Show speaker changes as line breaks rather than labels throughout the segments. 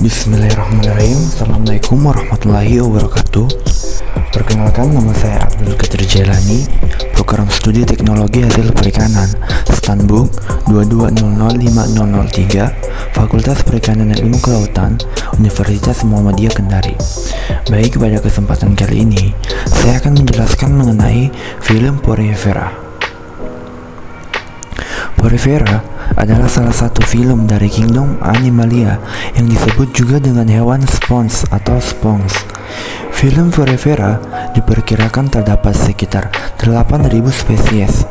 Bismillahirrahmanirrahim. Assalamualaikum warahmatullahi wabarakatuh. Perkenalkan, nama saya Abdul Qadir Jailani, Program Studi Teknologi Hasil Perikanan, Stanbook 22005003, Fakultas Perikanan dan Ilmu Kelautan, Universitas Muhammadiyah Kendari. Baik, pada kesempatan kali ini saya akan menjelaskan mengenai film Porifera. Porifera adalah salah satu film dari Kingdom Animalia yang disebut juga dengan hewan spons atau sponge. Film Porifera diperkirakan terdapat sekitar 8.000 spesies.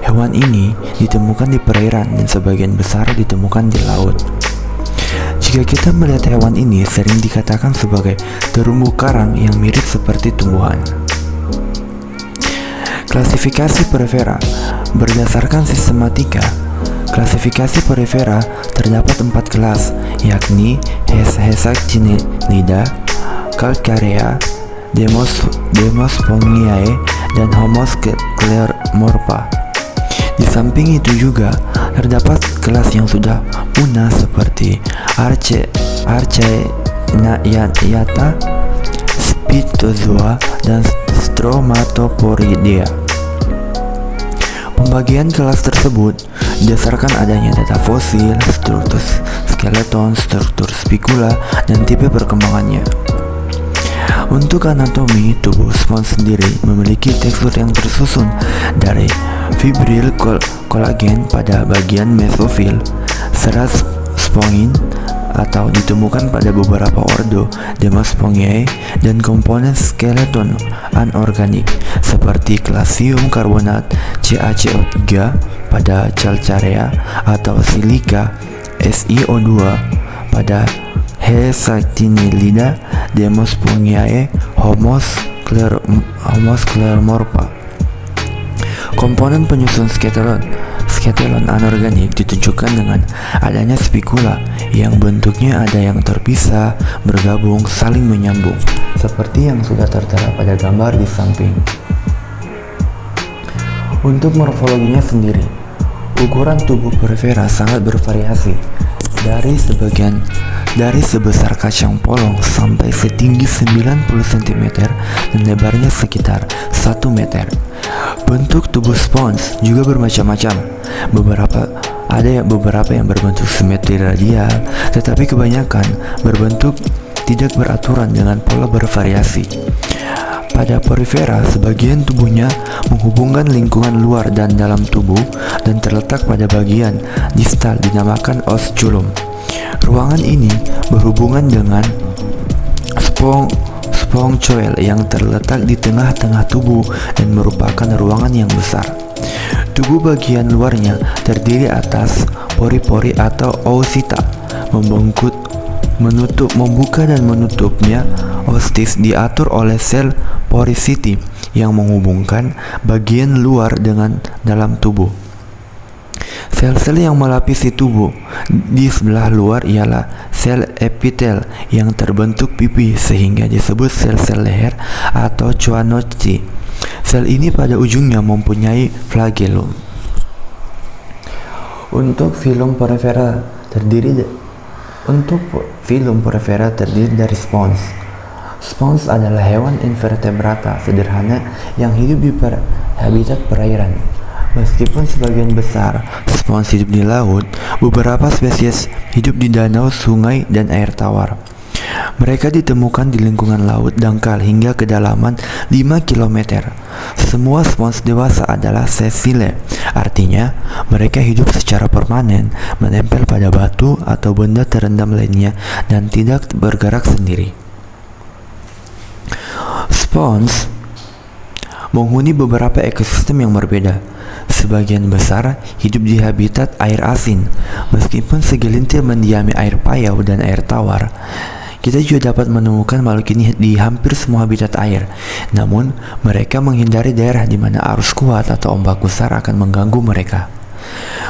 Hewan ini ditemukan di perairan dan sebagian besar ditemukan di laut. Jika kita melihat hewan ini sering dikatakan sebagai terumbu karang yang mirip seperti tumbuhan. Klasifikasi Porifera berdasarkan sistematika. Klasifikasi Porifera terdapat 4 kelas, yakni Hexactinida, Calcarea, Demospongiae, dan Homoscleromorpha. Di samping itu juga terdapat kelas yang sudah punah seperti Archaenyata, Spitzozoa, dan Stromatoporidae. Pembagian kelas tersebut didasarkan adanya data fosil, struktur skeleton, struktur spikula, dan tipe perkembangannya. Untuk anatomi, tubuh spons sendiri memiliki tekstur yang tersusun dari fibril kolagen pada bagian mesofil, serat spongin atau ditemukan pada beberapa ordo Demospongiae, dan komponen skeleton anorganik seperti kalsium karbonat CaCO3 pada Calcarea atau silika SiO2 pada Hexactinida, Demospongiae, Homoscleromorpha. Komponen penyusun skeleton anorganik ditunjukkan dengan adanya spikula yang bentuknya ada yang terpisah, bergabung, saling menyambung, seperti yang sudah tertera pada gambar di samping. Untuk morfologinya sendiri, ukuran tubuh Porifera sangat bervariasi, dari sebesar kacang polong sampai setinggi 90 cm dan lebarnya sekitar 1 meter. Bentuk tubuh spons juga bermacam-macam. Beberapa yang berbentuk simetri radial, tetapi kebanyakan berbentuk tidak beraturan dengan pola bervariasi. Pada Porifera, sebagian tubuhnya menghubungkan lingkungan luar dan dalam tubuh dan terletak pada bagian distal dinamakan osculum. Ruangan ini berhubungan dengan spongocoel yang terletak di tengah-tengah tubuh dan merupakan ruangan yang besar. Tubuh bagian luarnya terdiri atas pori-pori atau oosita, membuka dan menutupnya ostis diatur oleh sel poricity yang menghubungkan bagian luar dengan dalam tubuh. Sel-sel yang melapisi tubuh di sebelah luar ialah sel epitel yang terbentuk pipi sehingga disebut sel-sel leher atau choanocyte. Sel ini pada ujungnya mempunyai flagellum. Untuk film Porifera terdiri dari spons. Spons adalah hewan invertebrata sederhana yang hidup di habitat perairan. Meskipun sebagian besar spons hidup di laut, beberapa spesies hidup di danau, sungai, dan air tawar. Mereka ditemukan di lingkungan laut dangkal hingga kedalaman 5 km. Semua spons dewasa adalah sessile, artinya mereka hidup secara permanen, menempel pada batu atau benda terendam lainnya dan tidak bergerak sendiri. Spons menghuni beberapa ekosistem yang berbeda. Sebagian besar hidup di habitat air asin, meskipun segelintir mendiami air payau dan air tawar. Kita juga dapat menemukan makhluk ini di hampir semua habitat air. Namun, mereka menghindari daerah di mana arus kuat atau ombak besar akan mengganggu mereka.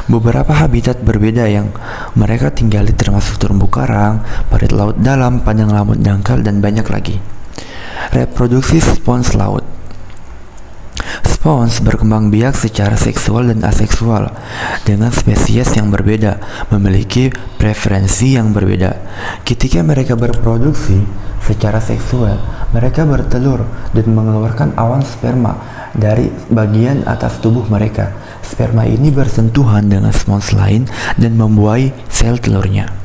Beberapa habitat berbeda yang mereka tinggali termasuk terumbu karang, parit laut dalam, padang laut dangkal, dan banyak lagi. Reproduksi spons laut. Spons berkembang biak secara seksual dan aseksual dengan spesies yang berbeda, memiliki preferensi yang berbeda. Ketika mereka berproduksi secara seksual, mereka bertelur dan mengeluarkan awan sperma dari bagian atas tubuh mereka. Sperma ini bersentuhan dengan spons lain dan membuai sel telurnya.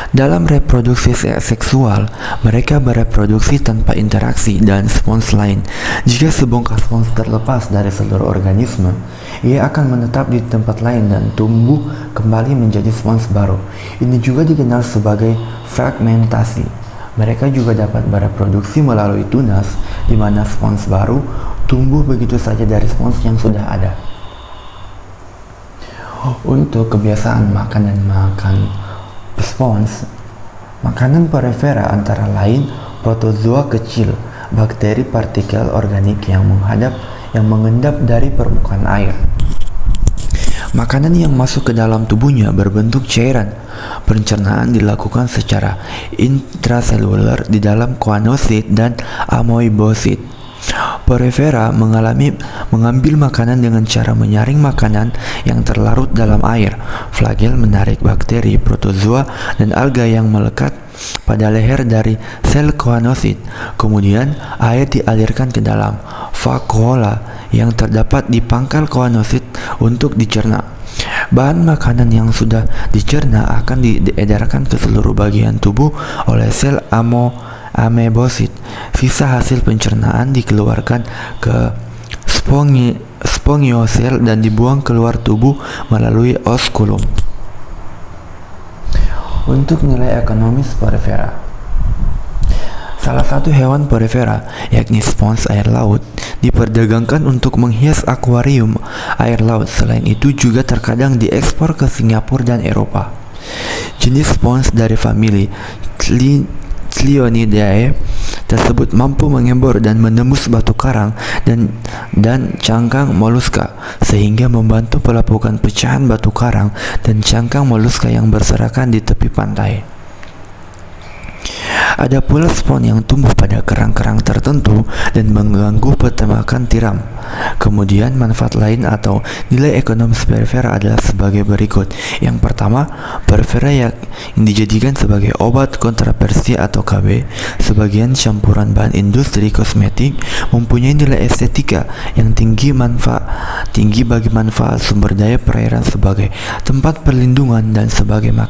Dalam reproduksi seksual, mereka bereproduksi tanpa interaksi dan spons lain. Jika sebongkah spons terlepas dari seluruh organisme, ia akan menetap di tempat lain dan tumbuh kembali menjadi spons baru. Ini juga dikenal sebagai fragmentasi. Mereka juga dapat bereproduksi melalui tunas, di mana spons baru tumbuh begitu saja dari spons yang sudah ada. Untuk kebiasaan makan dan makan spons, makanan porifera antara lain protozoa kecil, bakteri partikel organik yang mengendap dari permukaan air. Makanan yang masuk ke dalam tubuhnya berbentuk cairan. Pencernaan dilakukan secara intraseluler di dalam koanosit dan amoebosit. Porifera mengambil makanan dengan cara menyaring makanan yang terlarut dalam air. Flagel menarik bakteri, protozoa, dan alga yang melekat pada leher dari sel koanosit. Kemudian air dialirkan ke dalam vakuola yang terdapat di pangkal koanosit untuk dicerna. Bahan makanan yang sudah dicerna akan diedarkan ke seluruh bagian tubuh oleh sel amebosit. Sisa hasil pencernaan dikeluarkan ke spongiosel dan dibuang keluar tubuh melalui oskulum. Untuk nilai ekonomis porifera, salah satu hewan porifera, yakni spons air laut, diperdagangkan untuk menghias akuarium air laut. Selain itu juga terkadang diekspor ke Singapura dan Eropa. Jenis spons dari famili Clionidae tersebut mampu mengebor dan menembus batu karang dan cangkang moluska, sehingga membantu pelapukan pecahan batu karang dan cangkang moluska yang berserakan di tepi pantai. Ada pula spons yang tumbuh pada kerang-kerang tertentu dan mengganggu peternakan tiram. Kemudian manfaat lain atau nilai ekonomis porifera adalah sebagai berikut. Yang pertama, porifera yang dijadikan sebagai obat kontraversi atau KB, sebagian campuran bahan industri kosmetik, mempunyai nilai estetika yang tinggi bagi manfaat sumber daya perairan sebagai tempat perlindungan dan sebagai makanan.